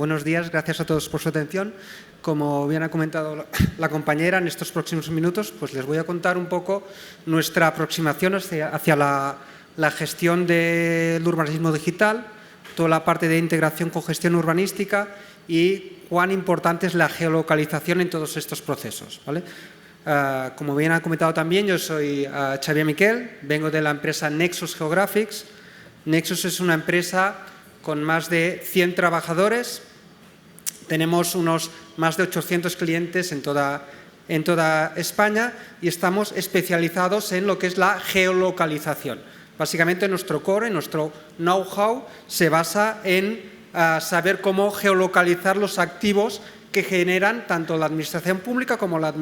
Buenos días, gracias a todos por su atención. Como bien ha comentado la compañera, en estos próximos minutos pues les voy a contar un poco nuestra aproximación hacia la gestión del urbanismo digital, toda la parte de integración con gestión urbanística y cuán importante es la geolocalización en todos estos procesos, ¿vale? Como bien ha comentado también, yo soy Xavier Miquel, vengo de la empresa Nexus Geographics. Nexus es una empresa con más de 100 trabajadores. Tenemos unos más de 800 clientes en toda España y estamos especializados en lo que es la geolocalización. Básicamente nuestro core, nuestro know-how se basa en saber cómo geolocalizar los activos que generan tanto la administración pública como la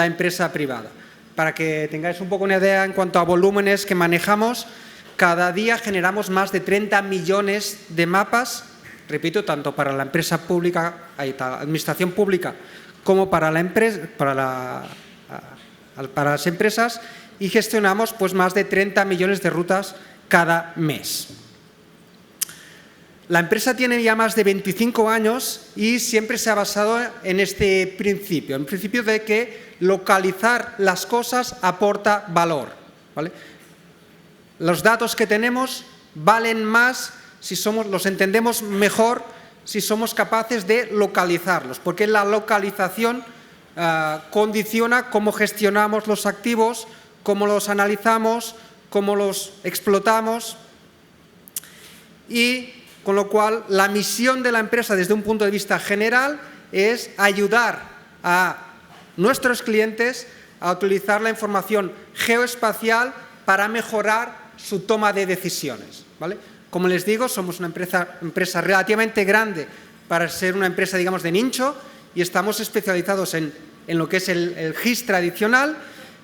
empresa privada. Para que tengáis un poco una idea en cuanto a volúmenes que manejamos, cada día generamos más de 30 millones de mapas, repito, tanto para la empresa pública, la administración pública, como para las empresas, y gestionamos pues más de 30 millones de rutas cada mes. La empresa tiene ya más de 25 años y siempre se ha basado en este principio, en el principio de que localizar las cosas aporta valor, ¿vale? Los datos que tenemos valen más si los entendemos mejor, si somos capaces de localizarlos, porque la localización condiciona cómo gestionamos los activos, cómo los analizamos, cómo los explotamos, y con lo cual la misión de la empresa desde un punto de vista general es ayudar a nuestros clientes a utilizar la información geoespacial para mejorar su toma de decisiones, ¿vale? Como les digo, somos una empresa relativamente grande para ser una empresa, digamos, de nicho, y estamos especializados en lo que es el GIS tradicional,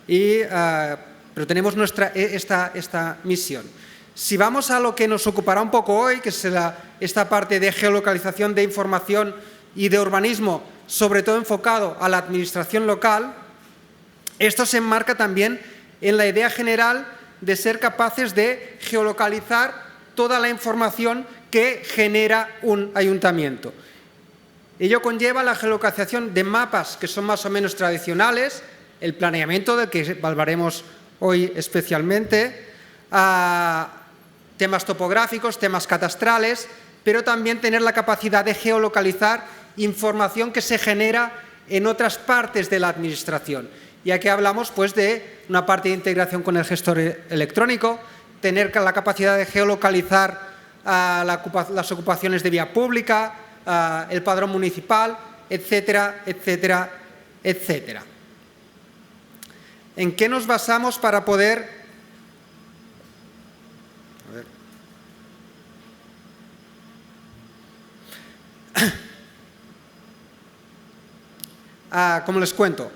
pero tenemos esta misión. Si vamos a lo que nos ocupará un poco hoy, que es esta parte de geolocalización de información y de urbanismo, sobre todo enfocado a la administración local, esto se enmarca también en la idea general de ser capaces de geolocalizar toda la información que genera un ayuntamiento. Ello conlleva la geolocalización de mapas que son más o menos tradicionales, el planeamiento del que hablaremos hoy especialmente, temas topográficos, temas cadastrales, pero también tener la capacidad de geolocalizar información que se genera en otras partes de la administración. Y aquí hablamos pues, de una parte de integración con el gestor electrónico, tener la capacidad de geolocalizar las ocupaciones de vía pública, el padrón municipal, etcétera, etcétera, etcétera. ¿En qué nos basamos para poder... Como les cuento,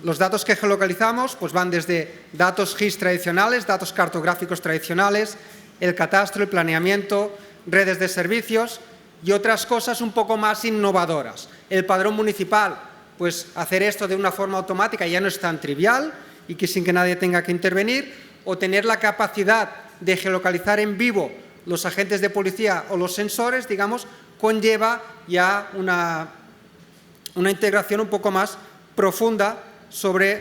los datos que geolocalizamos pues van desde datos GIS tradicionales, datos cartográficos tradicionales, el catastro, el planeamiento, redes de servicios y otras cosas un poco más innovadoras. El padrón municipal, pues hacer esto de una forma automática ya no es tan trivial y que sin que nadie tenga que intervenir, o tener la capacidad de geolocalizar en vivo los agentes de policía o los sensores, digamos, conlleva ya una integración un poco más profunda sobre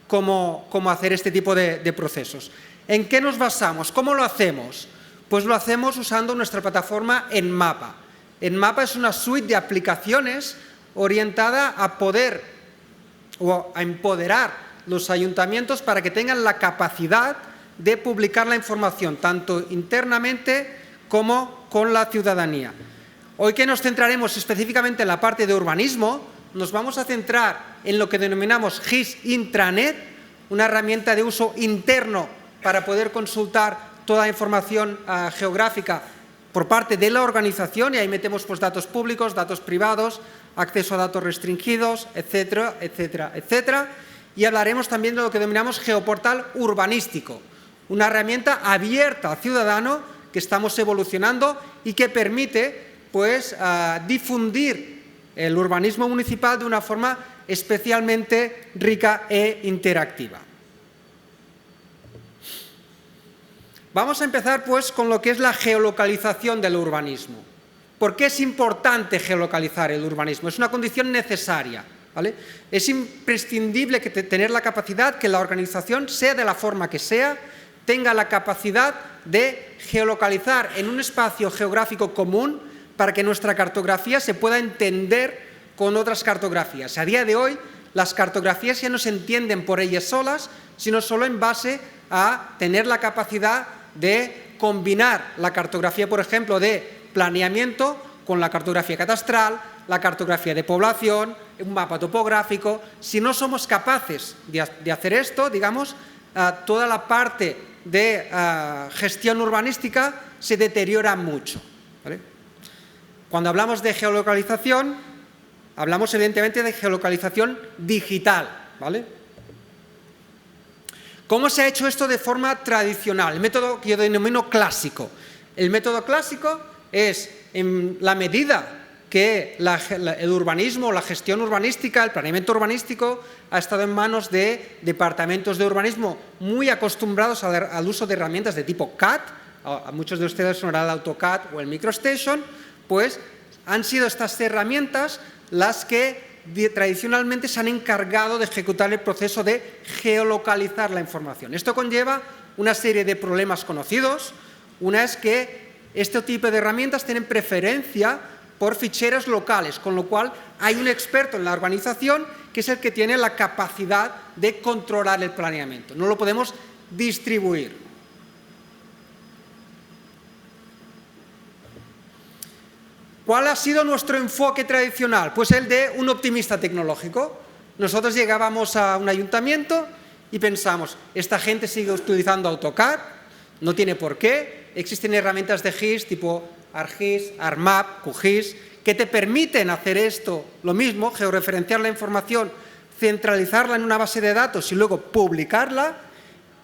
cómo hacer este tipo de procesos. ¿En qué nos basamos? ¿Cómo lo hacemos? Pues lo hacemos usando nuestra plataforma Enmapa. Enmapa es una suite de aplicaciones orientada a poder o a empoderar los ayuntamientos para que tengan la capacidad de publicar la información, tanto internamente como con la ciudadanía. Hoy que nos centraremos específicamente en la parte de urbanismo, nos vamos a centrar en lo que denominamos GIS Intranet, una herramienta de uso interno para poder consultar toda la información geográfica por parte de la organización, y ahí metemos pues, datos públicos, datos privados, acceso a datos restringidos, etcétera, etcétera, etcétera. Y hablaremos también de lo que denominamos geoportal urbanístico, una herramienta abierta al ciudadano que estamos evolucionando y que permite pues, difundir el urbanismo municipal de una forma especialmente rica e interactiva. Vamos a empezar pues con lo que es la geolocalización del urbanismo. ¿Por qué es importante geolocalizar el urbanismo? Es una condición necesaria, ¿vale? Es imprescindible tener la capacidad que la organización, sea de la forma que sea, tenga la capacidad de geolocalizar en un espacio geográfico común para que nuestra cartografía se pueda entender con otras cartografías. A día de hoy, las cartografías ya no se entienden por ellas solas, sino solo en base a tener la capacidad de combinar la cartografía, por ejemplo, de planeamiento con la cartografía catastral, la cartografía de población, un mapa topográfico. Si no somos capaces de hacer esto, digamos, toda la parte de gestión urbanística se deteriora mucho, ¿vale? Cuando hablamos de geolocalización, hablamos evidentemente de geolocalización digital, ¿vale? ¿Cómo se ha hecho esto de forma tradicional? El método que yo denomino clásico. El método clásico es, en la medida que el urbanismo, la gestión urbanística, el planeamiento urbanístico ha estado en manos de departamentos de urbanismo muy acostumbrados al uso de herramientas de tipo CAD, a muchos de ustedes sonará el AutoCAD o el MicroStation, pues han sido estas herramientas las que tradicionalmente se han encargado de ejecutar el proceso de geolocalizar la información. Esto conlleva una serie de problemas conocidos. Una es que este tipo de herramientas tienen preferencia por ficheros locales, con lo cual hay un experto en la organización que es el que tiene la capacidad de controlar el planeamiento. No lo podemos distribuir. ¿Cuál ha sido nuestro enfoque tradicional? Pues el de un optimista tecnológico. Nosotros llegábamos a un ayuntamiento y pensamos, esta gente sigue utilizando AutoCAD, no tiene por qué. Existen herramientas de GIS tipo ArcGIS, ArcMap, QGIS, que te permiten hacer esto, lo mismo, georreferenciar la información, centralizarla en una base de datos y luego publicarla.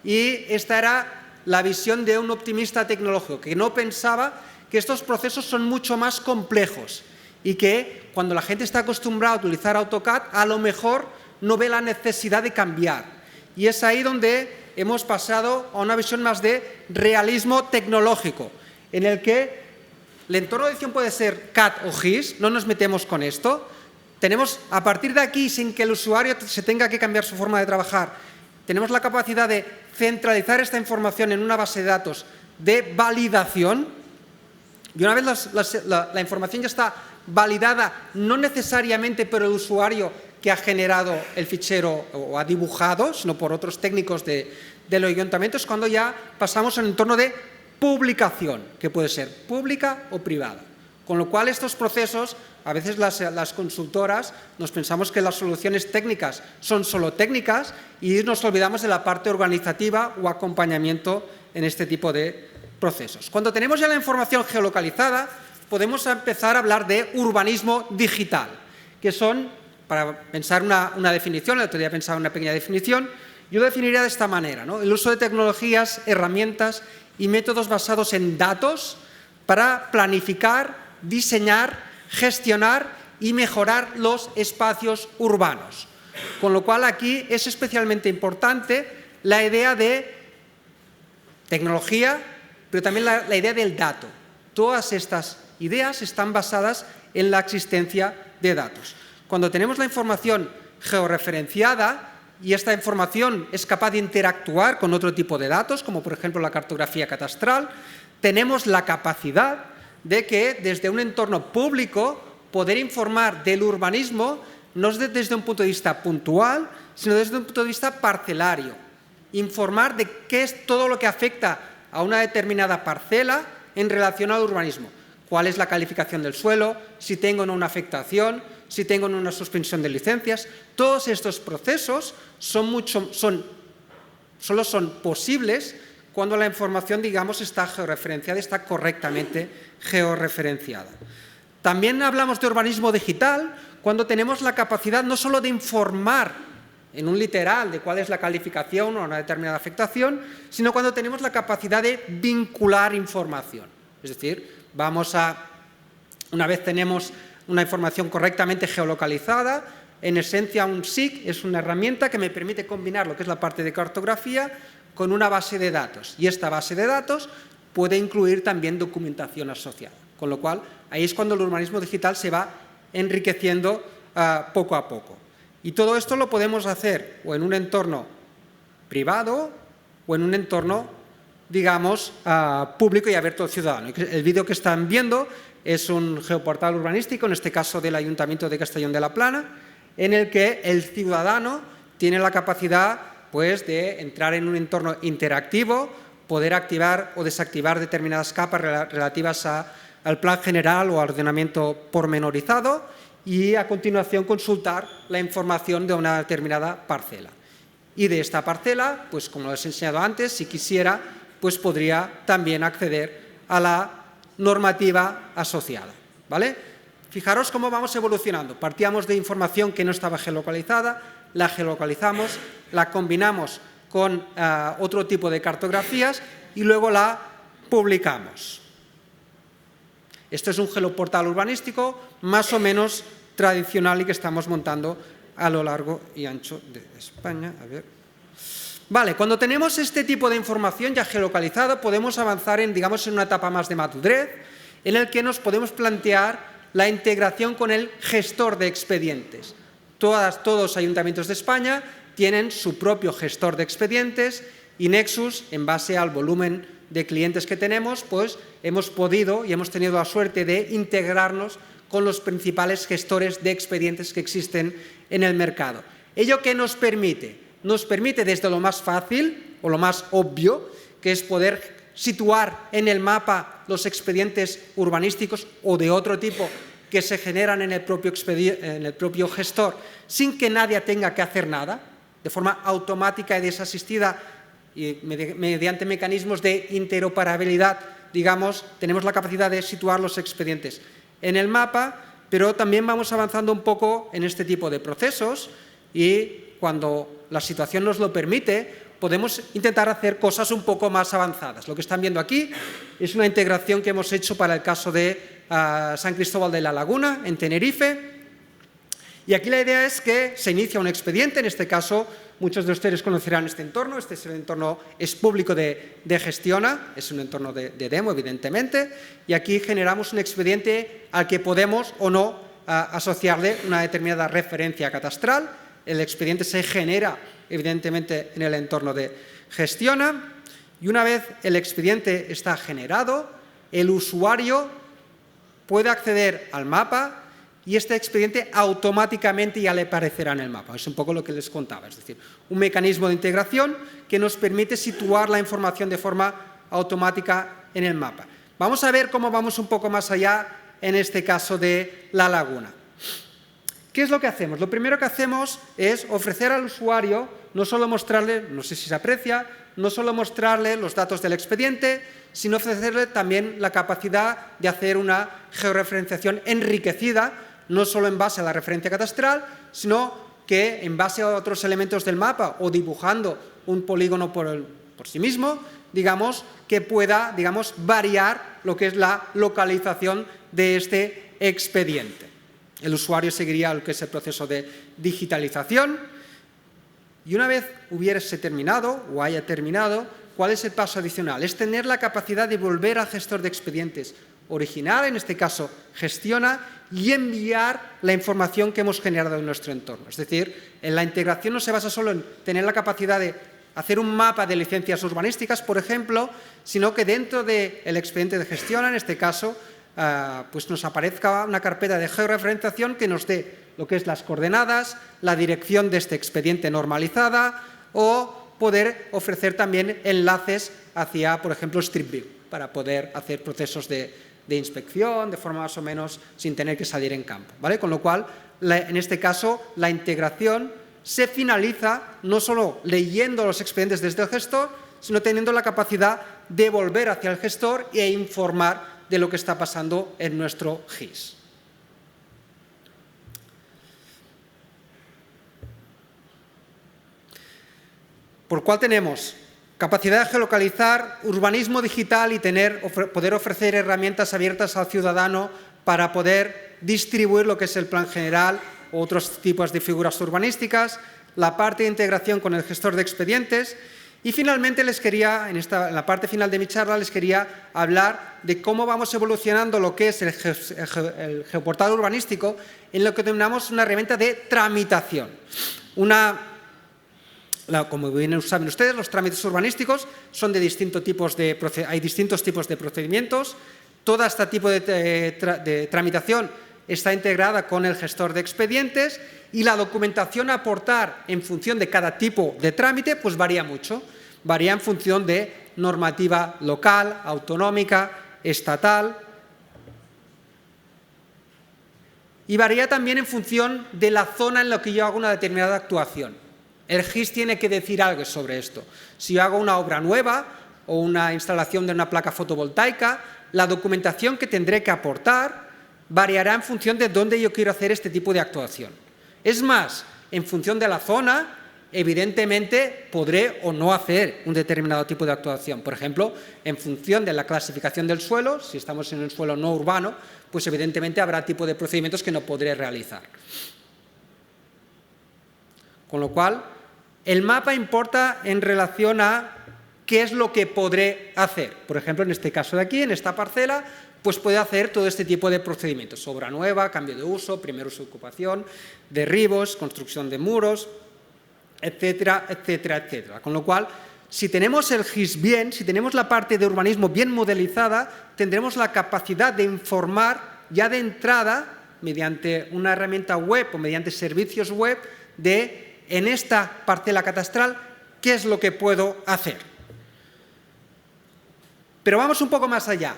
Y esta era la visión de un optimista tecnológico, que no pensaba que estos procesos son mucho más complejos y que cuando la gente está acostumbrada a utilizar AutoCAD, a lo mejor no ve la necesidad de cambiar. Y es ahí donde hemos pasado a una visión más de realismo tecnológico, en el que el entorno de edición puede ser CAD o GIS, no nos metemos con esto. Tenemos, a partir de aquí, sin que el usuario se tenga que cambiar su forma de trabajar, tenemos la capacidad de centralizar esta información en una base de datos de validación. Y una vez la información ya está validada, no necesariamente por el usuario que ha generado el fichero o ha dibujado, sino por otros técnicos de los ayuntamientos, cuando ya pasamos a un entorno de publicación, que puede ser pública o privada. Con lo cual, estos procesos, a veces las consultoras nos pensamos que las soluciones técnicas son solo técnicas y nos olvidamos de la parte organizativa o acompañamiento en este tipo de procesos. Cuando tenemos ya la información geolocalizada, podemos empezar a hablar de urbanismo digital, que son, para pensar una definición, el otro día pensaba una pequeña definición, yo lo definiría de esta manera, ¿no? El uso de tecnologías, herramientas y métodos basados en datos para planificar, diseñar, gestionar y mejorar los espacios urbanos. Con lo cual, aquí es especialmente importante la idea de tecnología, pero también la idea del dato. Todas estas ideas están basadas en la existencia de datos. Cuando tenemos la información georreferenciada y esta información es capaz de interactuar con otro tipo de datos, como por ejemplo la cartografía catastral, tenemos la capacidad de que desde un entorno público poder informar del urbanismo no desde un punto de vista puntual, sino desde un punto de vista parcelario. Informar de qué es todo lo que afecta a una determinada parcela en relación al urbanismo. ¿Cuál es la calificación del suelo? Si tengo o no una afectación, si tengo o no una suspensión de licencias. Todos estos procesos solo son posibles cuando la información, digamos, está georreferenciada, está correctamente georreferenciada. También hablamos de urbanismo digital cuando tenemos la capacidad no solo de informar en un literal de cuál es la calificación o una determinada afectación, sino cuando tenemos la capacidad de vincular información. Es decir, una vez tenemos una información correctamente geolocalizada, en esencia un SIG es una herramienta que me permite combinar lo que es la parte de cartografía con una base de datos. Y esta base de datos puede incluir también documentación asociada. Con lo cual, ahí es cuando el urbanismo digital se va enriqueciendo poco a poco. Y todo esto lo podemos hacer o en un entorno privado o en un entorno, digamos, público y abierto al ciudadano. El vídeo que están viendo es un geoportal urbanístico, en este caso del Ayuntamiento de Castellón de la Plana, en el que el ciudadano tiene la capacidad, pues, de entrar en un entorno interactivo, poder activar o desactivar determinadas capas relativas al plan general o al ordenamiento pormenorizado y, a continuación, consultar la información de una determinada parcela. Y de esta parcela, pues como les he enseñado antes, si quisiera, pues podría también acceder a la normativa asociada, ¿vale? Fijaros cómo vamos evolucionando. Partíamos de información que no estaba geolocalizada, la geolocalizamos, la combinamos con otro tipo de cartografías y luego la publicamos. Esto es un geoportal urbanístico más o menos tradicional y que estamos montando a lo largo y ancho de España. A ver. Vale, cuando tenemos este tipo de información ya geolocalizada, podemos avanzar en, digamos, en una etapa más de madurez, en el que nos podemos plantear la integración con el gestor de expedientes. Todos los ayuntamientos de España tienen su propio gestor de expedientes y Nexus, en base al volumen de clientes que tenemos, pues hemos podido y hemos tenido la suerte de integrarnos con los principales gestores de expedientes que existen en el mercado. ¿Ello qué nos permite? Nos permite desde lo más fácil o lo más obvio, que es poder situar en el mapa los expedientes urbanísticos o de otro tipo que se generan en el propio gestor sin que nadie tenga que hacer nada, de forma automática y desasistida y mediante mecanismos de interoperabilidad, digamos, tenemos la capacidad de situar los expedientes en el mapa, pero también vamos avanzando un poco en este tipo de procesos y cuando la situación nos lo permite, podemos intentar hacer cosas un poco más avanzadas. Lo que están viendo aquí es una integración que hemos hecho para el caso de San Cristóbal de la Laguna, en Tenerife. Y aquí la idea es que se inicia un expediente, en este caso muchos de ustedes conocerán este entorno, este es el entorno, es público de Gestiona, es un entorno de demo evidentemente, y aquí generamos un expediente al que podemos o no asociarle una determinada referencia catastral. El expediente se genera evidentemente en el entorno de Gestiona y una vez el expediente está generado, el usuario puede acceder al mapa y este expediente automáticamente ya le aparecerá en el mapa. Es un poco lo que les contaba, es decir, un mecanismo de integración que nos permite situar la información de forma automática en el mapa. Vamos a ver cómo vamos un poco más allá en este caso de la laguna. ¿Qué es lo que hacemos? Lo primero que hacemos es ofrecer al usuario, no solo mostrarle, no sé si se aprecia, no solo mostrarle los datos del expediente, sino ofrecerle también la capacidad de hacer una georreferenciación enriquecida, no solo en base a la referencia catastral, sino que en base a otros elementos del mapa o dibujando un polígono por sí mismo, digamos, que pueda, digamos, variar lo que es la localización de este expediente. El usuario seguiría lo que es el proceso de digitalización y una vez hubiese terminado o haya terminado, ¿cuál es el paso adicional? Es tener la capacidad de volver al gestor de expedientes original, en este caso Gestiona, y enviar la información que hemos generado en nuestro entorno. Es decir, en la integración no se basa solo en tener la capacidad de hacer un mapa de licencias urbanísticas, por ejemplo, sino que dentro del expediente de Gestiona, en este caso, pues nos aparezca una carpeta de georreferenciación que nos dé lo que es las coordenadas, la dirección de este expediente normalizada o poder ofrecer también enlaces hacia, por ejemplo, Street View para poder hacer procesos de inspección de forma más o menos sin tener que salir en campo, ¿vale? Con lo cual, en este caso, la integración se finaliza no solo leyendo los expedientes desde el gestor, sino teniendo la capacidad de volver hacia el gestor e informar de lo que está pasando en nuestro GIS. Por cual tenemos capacidad de geolocalizar, urbanismo digital y poder ofrecer herramientas abiertas al ciudadano para poder distribuir lo que es el plan general u otros tipos de figuras urbanísticas, la parte de integración con el gestor de expedientes Y finalmente en la parte final de mi charla les quería hablar de cómo vamos evolucionando lo que es el geoportal urbanístico en lo que denominamos una herramienta de tramitación. Como bien saben ustedes, los trámites urbanísticos son de distintos tipos hay distintos tipos de procedimientos. Todo este tipo de tramitación está integrada con el gestor de expedientes y la documentación a aportar en función de cada tipo de trámite pues varía mucho. Varía en función de normativa local, autonómica, estatal y varía también en función de la zona en la que yo hago una determinada actuación. El GIS tiene que decir algo sobre esto. Si yo hago una obra nueva o una instalación de una placa fotovoltaica, la documentación que tendré que aportar variará en función de dónde yo quiero hacer este tipo de actuación. Es más, en función de la zona, evidentemente podré o no hacer un determinado tipo de actuación. Por ejemplo, en función de la clasificación del suelo, si estamos en un suelo no urbano, pues evidentemente habrá tipo de procedimientos que no podré realizar. Con lo cual, el mapa importa en relación a qué es lo que podré hacer. Por ejemplo, en este caso de aquí, en esta parcela, pues puede hacer todo este tipo de procedimientos. Obra nueva, cambio de uso, primer uso de ocupación, derribos, construcción de muros, etcétera, etcétera, etcétera. Con lo cual, si tenemos el GIS bien, si tenemos la parte de urbanismo bien modelizada, tendremos la capacidad de informar ya de entrada, mediante una herramienta web o mediante servicios web, de en esta parcela catastral qué es lo que puedo hacer. Pero vamos un poco más allá.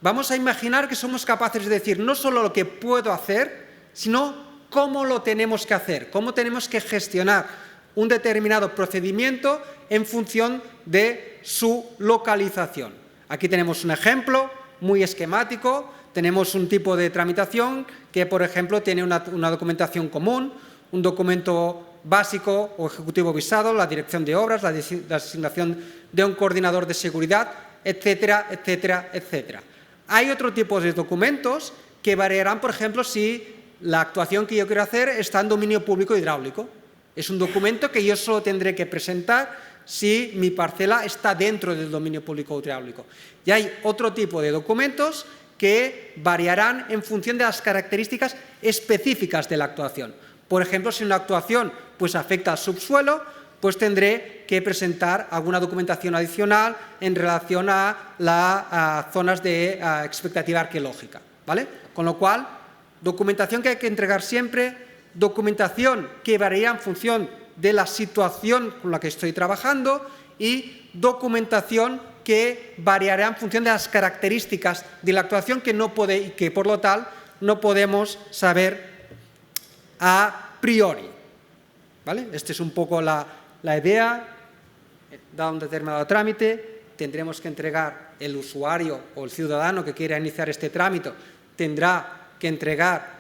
Vamos a imaginar que somos capaces de decir no solo lo que puedo hacer, sino cómo lo tenemos que hacer, cómo tenemos que gestionar un determinado procedimiento en función de su localización. Aquí tenemos un ejemplo muy esquemático. Tenemos un tipo de tramitación que, por ejemplo, tiene una documentación común, un documento básico o ejecutivo visado, la dirección de obras, la designación de un coordinador de seguridad, etcétera, etcétera, etcétera. Hay otro tipo de documentos que variarán, por ejemplo, si la actuación que yo quiero hacer está en dominio público hidráulico. Es un documento que yo solo tendré que presentar si mi parcela está dentro del dominio público hidráulico. Y hay otro tipo de documentos que variarán en función de las características específicas de la actuación. Por ejemplo, si una actuación pues, afecta al subsuelo, pues tendré que presentar alguna documentación adicional en relación a las zonas de expectativa arqueológica, ¿vale? Con lo cual, documentación que hay que entregar siempre, documentación que varía en función de la situación con la que estoy trabajando y documentación que variará en función de las características de la actuación que por lo tal no podemos saber a priori, ¿vale? Esta es un poco la idea. Da un determinado trámite, tendremos que entregar el usuario o el ciudadano que quiera iniciar este trámite, tendrá que entregar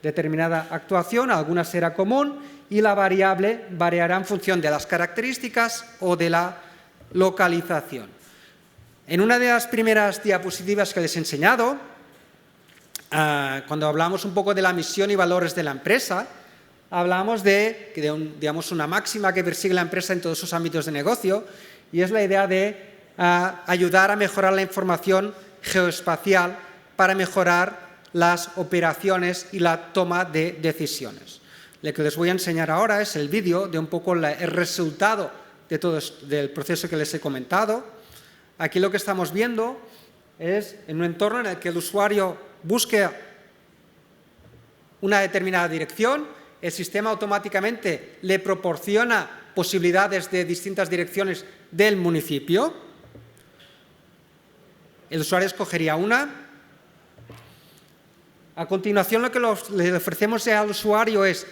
determinada actuación, alguna será común y la variable variará en función de las características o de la localización. En una de las primeras diapositivas que les he enseñado, cuando hablamos un poco de la misión y valores de la empresa, hablamos de digamos, una máxima que persigue la empresa en todos sus ámbitos de negocio y es la idea de ayudar a mejorar la información geoespacial para mejorar las operaciones y la toma de decisiones. Lo que les voy a enseñar ahora es el vídeo de un poco el resultado de del proceso que les he comentado. Aquí lo que estamos viendo es en un entorno en el que el usuario busque una determinada dirección, el sistema automáticamente le proporciona posibilidades de distintas direcciones del municipio. El usuario escogería una. A continuación, lo que le ofrecemos al usuario es,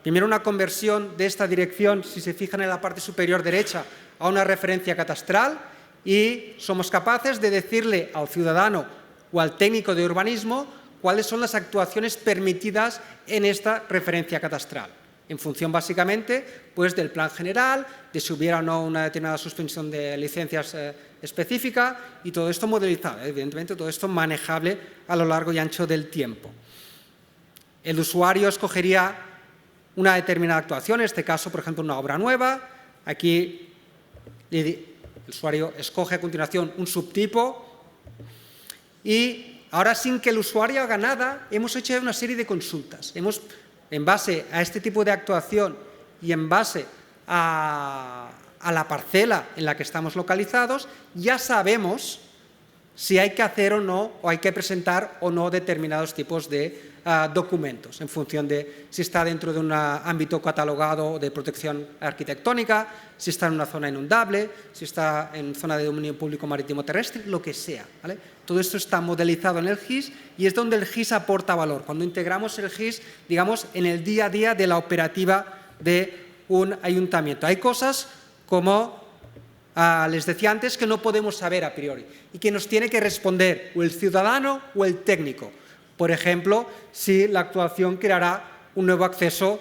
primero, una conversión de esta dirección, si se fijan en la parte superior derecha, a una referencia catastral y somos capaces de decirle al ciudadano o al técnico de urbanismo cuáles son las actuaciones permitidas en esta referencia catastral, en función básicamente pues, del plan general, de si hubiera o no una determinada suspensión de licencias específica y todo esto modelizado, evidentemente todo esto manejable a lo largo y ancho del tiempo. El usuario escogería una determinada actuación, en este caso, por ejemplo, una obra nueva. Aquí El usuario escoge a continuación un subtipo y ahora, sin que el usuario haga nada, hemos hecho una serie de consultas. En base a este tipo de actuación y en base a la parcela en la que estamos localizados, ya sabemos si hay que hacer o no, o hay que presentar o no determinados tipos de documentos, en función de si está dentro de un ámbito catalogado de protección arquitectónica, si está en una zona inundable, si está en zona de dominio público marítimo terrestre, lo que sea, ¿vale? Todo esto está modelizado en el GIS y es donde el GIS aporta valor, cuando integramos el GIS, digamos, en el día a día de la operativa de un ayuntamiento. Hay cosas como les decía antes, que no podemos saber a priori y que nos tiene que responder o el ciudadano o el técnico. Por ejemplo, si la actuación creará un nuevo acceso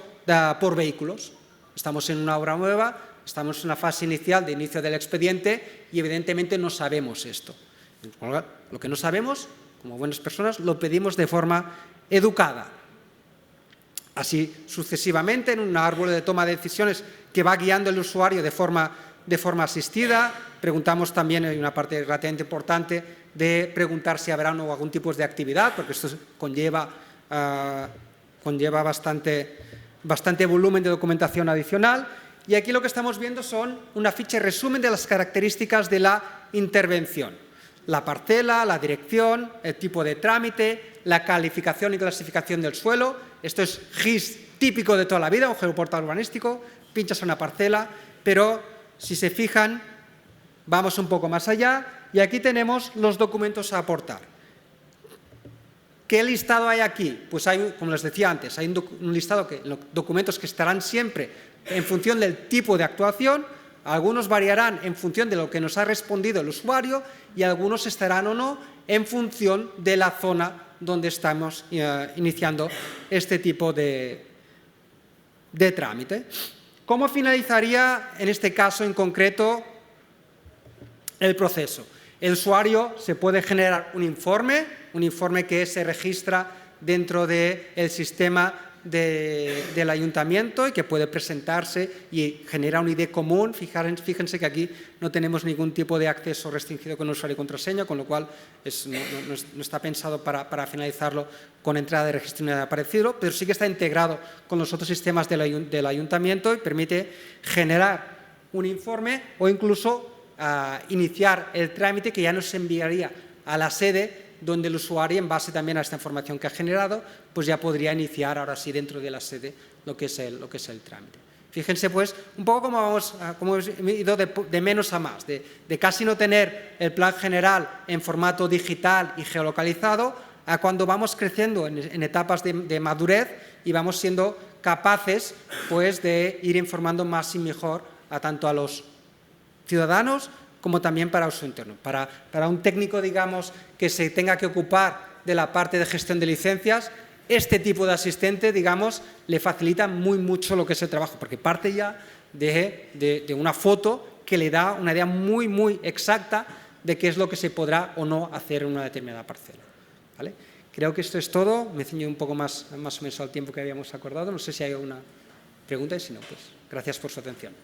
por vehículos. Estamos en una obra nueva, estamos en una fase inicial de inicio del expediente y evidentemente no sabemos esto. Lo que no sabemos, como buenas personas, lo pedimos de forma educada. Así sucesivamente, en un árbol de toma de decisiones que va guiando al usuario de forma asistida. Preguntamos también, hay una parte relativamente importante, de preguntar si habrá algún tipo de actividad, porque esto conlleva bastante volumen de documentación adicional. Y aquí lo que estamos viendo son una ficha de resumen de las características de la intervención. La parcela, la dirección, el tipo de trámite, la calificación y clasificación del suelo. Esto es GIS típico de toda la vida, un geoportal urbanístico. Pinchas a una parcela, pero si se fijan, vamos un poco más allá y aquí tenemos los documentos a aportar. ¿Qué listado hay aquí? Pues hay, como les decía antes, hay un listado de documentos que estarán siempre en función del tipo de actuación. Algunos variarán en función de lo que nos ha respondido el usuario y algunos estarán o no en función de la zona donde estamos iniciando este tipo de trámite. ¿Cómo finalizaría, en este caso en concreto, el proceso? El usuario se puede generar un informe que se registra dentro del sistema del ayuntamiento y que puede presentarse y genera un ID común. Fíjense que aquí no tenemos ningún tipo de acceso restringido con usuario y contraseña, con lo cual no está pensado para finalizarlo con entrada de registro ni nada parecido, pero sí que está integrado con los otros sistemas del ayuntamiento y permite generar un informe o incluso iniciar el trámite que ya nos enviaría a la sede, donde el usuario, en base también a esta información que ha generado, pues ya podría iniciar ahora sí dentro de la sede lo que es el trámite. Fíjense pues un poco cómo hemos ido de menos a más, de casi no tener el plan general en formato digital y geolocalizado, a cuando vamos creciendo en etapas de madurez y vamos siendo capaces pues de ir informando más y mejor tanto a los ciudadanos como también para su interno. Para un técnico, digamos, que se tenga que ocupar de la parte de gestión de licencias, este tipo de asistente, digamos, le facilita mucho lo que es el trabajo, porque parte ya de una foto que le da una idea muy exacta de qué es lo que se podrá o no hacer en una determinada parcela, ¿vale? Creo que esto es todo. Me ciño un poco más o menos al tiempo que habíamos acordado. No sé si hay alguna pregunta y si no, pues gracias por su atención.